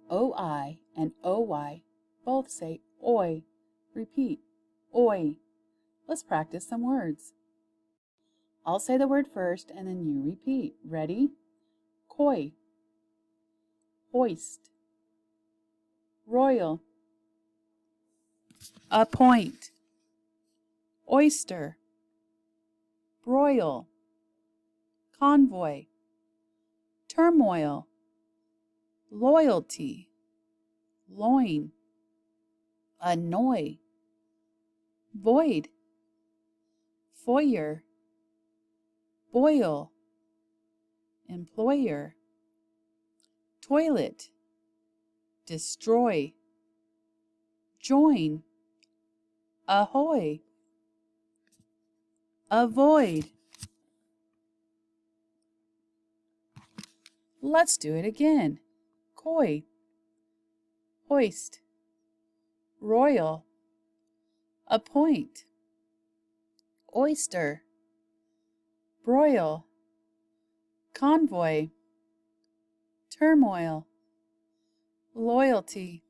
O-I and O-Y both say oi. Repeat, oi. Let's practice some words. I'll say the word first and then you repeat. Ready? Koi, hoist, royal, appoint, oyster, broil, convoy, turmoil, loyalty, loin, annoy, void, foyer, boil, employer, toilet, destroy, join, ahoy, avoid. Let's do it again. Koi, hoist, royal, appoint, oyster, broil, convoy, turmoil, loyalty,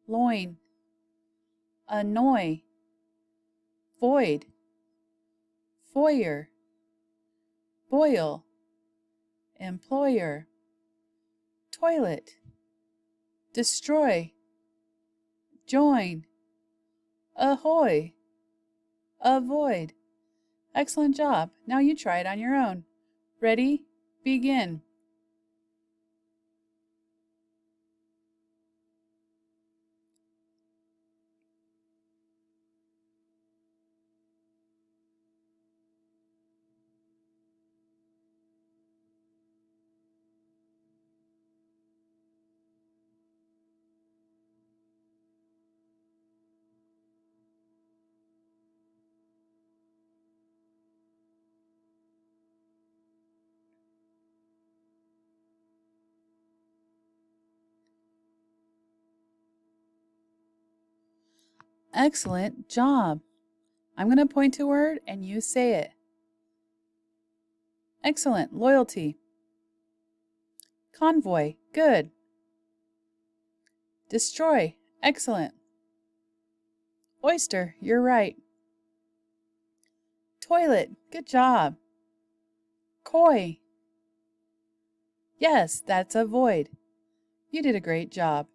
loin, annoy, void, foyer, boil, employer, toilet, destroy, join, ahoy, avoid. Excellent job. Now you try it on your own. Ready? Begin. Excellent job. I'm going to point to a word and you say it. Excellent. Loyalty. Convoy. Good. Destroy. Excellent. Oyster. You're right. Toilet. Good job. Koi. Yes, that's avoid. You did a great job.